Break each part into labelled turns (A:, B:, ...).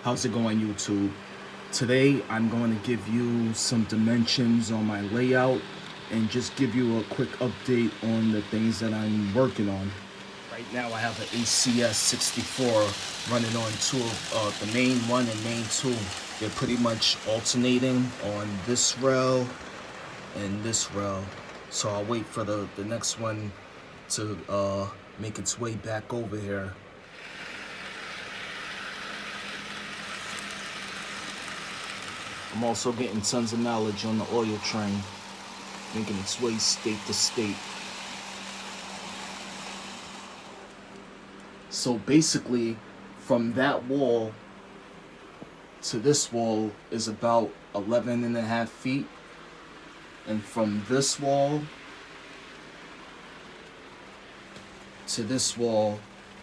A: How's it going, YouTube? Today I'm going to give you some dimensions on my layout and just give you a quick update on the things that I'm working on. Right now I have an ACS 64 running on two of the main one and main two. They're pretty much alternating on this rail and this rail. So I'll wait for the next one to make its way back over here. I'm also getting tons of knowledge on the oil train, making its way state to state. So basically, from that wall to this wall is about 11.5 feet. And from this wall to this wall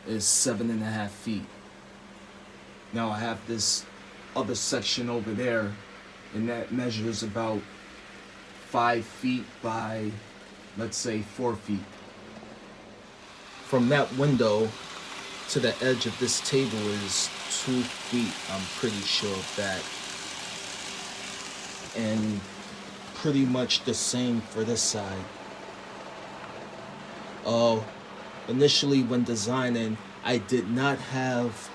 A: is 7.5 feet. Now I have this other section over there, and that measures about 5 feet by, let's say, 4 feet. From that window to the edge of this table is 2 feet, I'm pretty sure of that. And pretty much the same for this side. Initially when designing, I did not have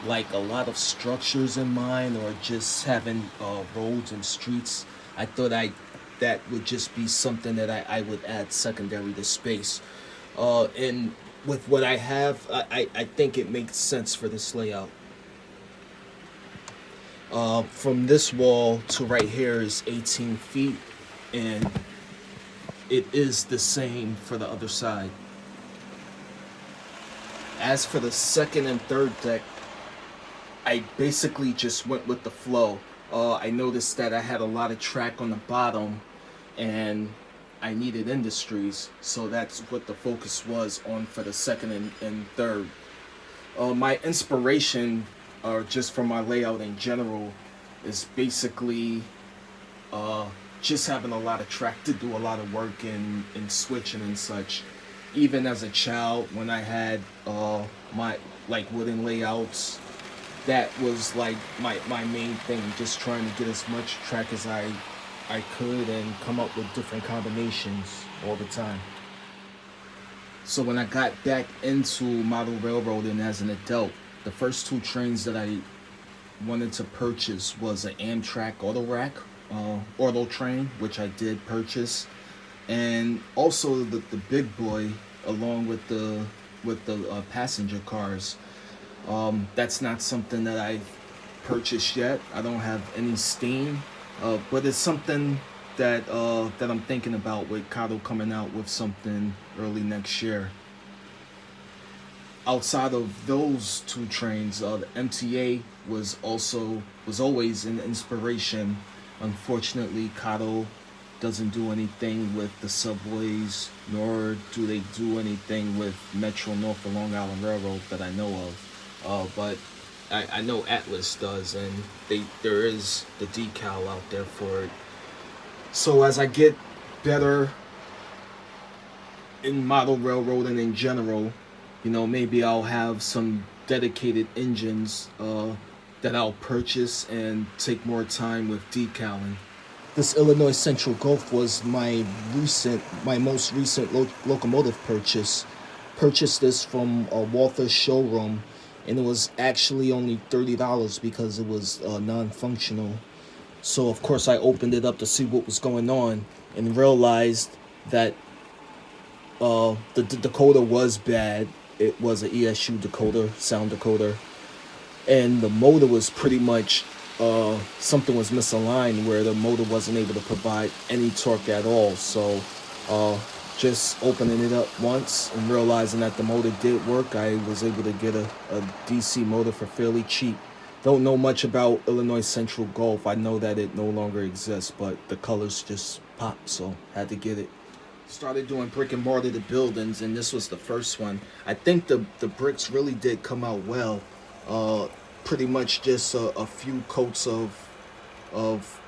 A: like a lot of structures in mind, or just having roads and streets. I thought that would just be something that I would add secondary to space. And with what I have, I think it makes sense for this layout. From this wall to right here is 18 feet, and it is the same for the other side. As for the second and third deck, I basically just went with the flow. I noticed that I had a lot of track on the bottom and I needed industries, so that's what the focus was on for the second and third. My inspiration, just from my layout in general, is basically just having a lot of track to do a lot of work in switching and such. Even as a child, when I had my wooden layouts, that was like my main thing, just trying to get as much track as I could and come up with different combinations all the time. So when I got back into model railroading as an adult, the first two trains that I wanted to purchase was an Amtrak Autorack auto train, which I did purchase, and also the big boy along with the passenger cars. That's not something that I've purchased yet. I don't have any steam, but it's something that I'm thinking about, with Kato coming out with something early next year. Outside of those two trains, the MTA was always an inspiration. Unfortunately, Kato doesn't do anything with the subways, nor do they do anything with Metro North or Long Island Railroad that I know of. But I know Atlas does, and there is the decal out there for it. So as I get better in model railroading in general, maybe I'll have some dedicated engines that I'll purchase and take more time with decaling. This Illinois Central Gulf was my most recent locomotive purchase. Purchased this from a Walther showroom, and it was actually only $30 because it was non-functional. So of course I opened it up to see what was going on and realized that the decoder was bad. It was an ESU decoder, sound decoder, and the motor was pretty much something was misaligned where the motor wasn't able to provide any torque at all. So just opening it up once and realizing that the motor did work, I was able to get a DC motor for fairly cheap. Don't know much about Illinois Central Gulf. I know that it no longer exists, but the colors just popped, so had to get it. Started doing brick and mortar to buildings, and this was the first one. I think the bricks really did come out well. Pretty much just a few coats of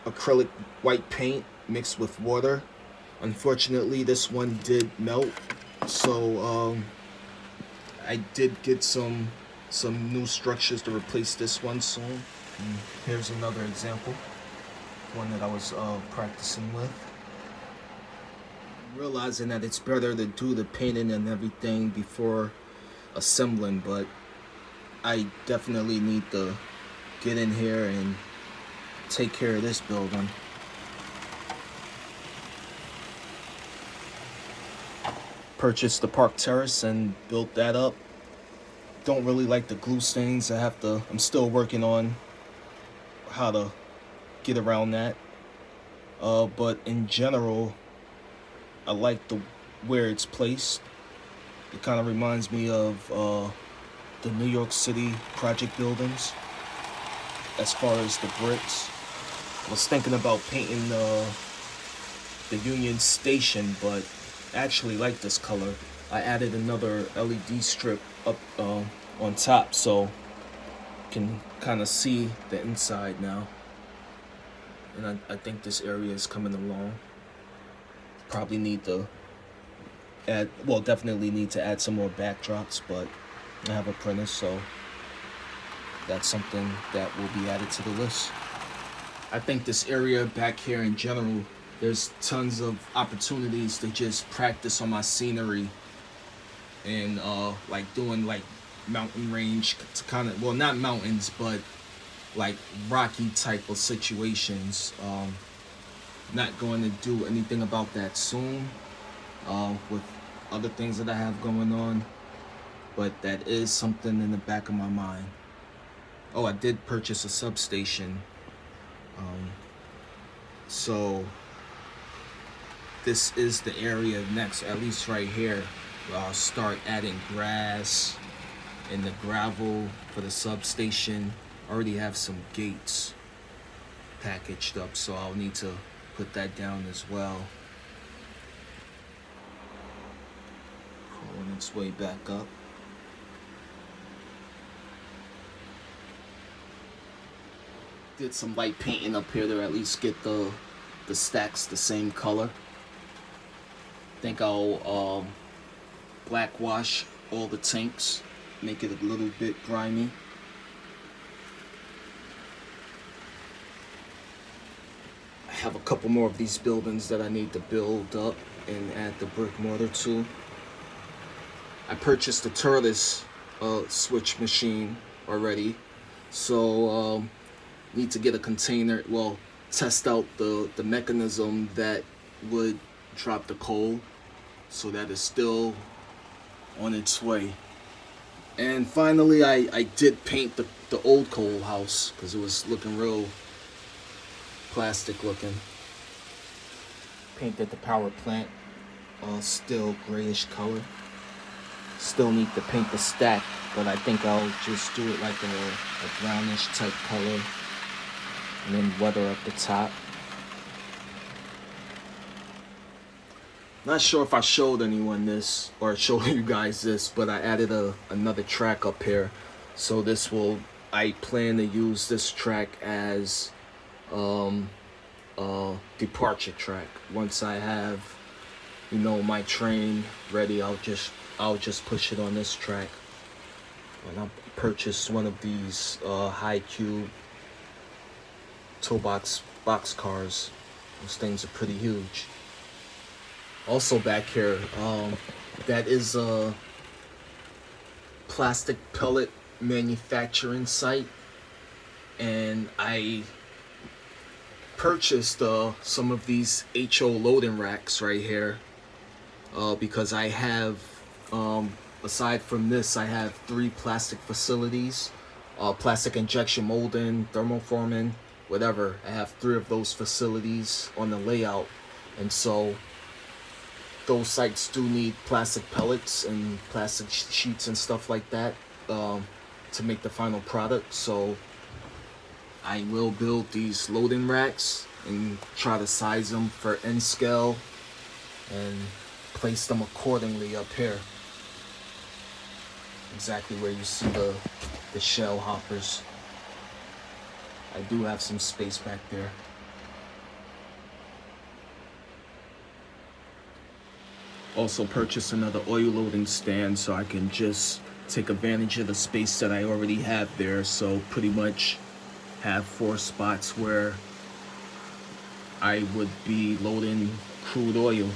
A: acrylic white paint mixed with water. Unfortunately, this one did melt, so I did get some some new structures to replace this one soon. And here's another example, one that I was practicing with. Realizing that it's better to do the painting and everything before assembling, but I definitely need to get in here and take care of this building. Purchased the park terrace and built that up. Don't really like the glue stains. I'm still working on how to get around that. But in general, I like where it's placed. It kind of reminds me of the New York City project buildings as far as the bricks. I was thinking about painting the Union Station, but I actually like this color. I added another LED strip up on top, so you can kind of see the inside now. And I think this area is coming along. Probably need to definitely need to add some more backdrops, but I have a printer, so that's something that will be added to the list. I think this area back here in general, there's tons of opportunities to just practice on my scenery and like doing like mountain range to kind of, well, not mountains, but like rocky type of situations. Not going to do anything about that soon with other things that I have going on, but that is something in the back of my mind. Oh, I did purchase a substation. So this is the area next, at least right here, where I'll start adding grass and the gravel for the substation. I already have some gates packaged up, so I'll need to put that down as well. On its way back up. Did some light painting up here to at least get the stacks the same color. Think I'll black wash all the tanks, make it a little bit grimy. I have a couple more of these buildings that I need to build up and add the brick mortar to. I purchased the Terrace switch machine already, so need to get a container, well, test out the mechanism that would drop the coal, so that is still on its way. And finally, I did paint the old coal house because it was looking real plastic looking. Painted the power plant, still grayish color. Still need to paint the stack, but I think I'll just do it like a brownish type color and then weather up the top. Not sure if I showed anyone this or showed you guys this, but I added another track up here. So I plan to use this track as a departure track. Once I have, my train ready, I'll just push it on this track. And I purchased one of these high cube toe box cars. Those things are pretty huge. Also back here, that is a plastic pellet manufacturing site, and I purchased some of these HO loading racks right here because I have, aside from this, I have 3 plastic facilities, plastic injection molding, thermoforming, whatever. I have 3 of those facilities on the layout, and so those sites do need plastic pellets and plastic sheets and stuff like that to make the final product. So I will build these loading racks and try to size them for N scale and place them accordingly up here. Exactly where you see the shell hoppers. I do have some space back there. Also purchased another oil loading stand so I can just take advantage of the space that I already have there. So pretty much have 4 spots where I would be loading crude oil.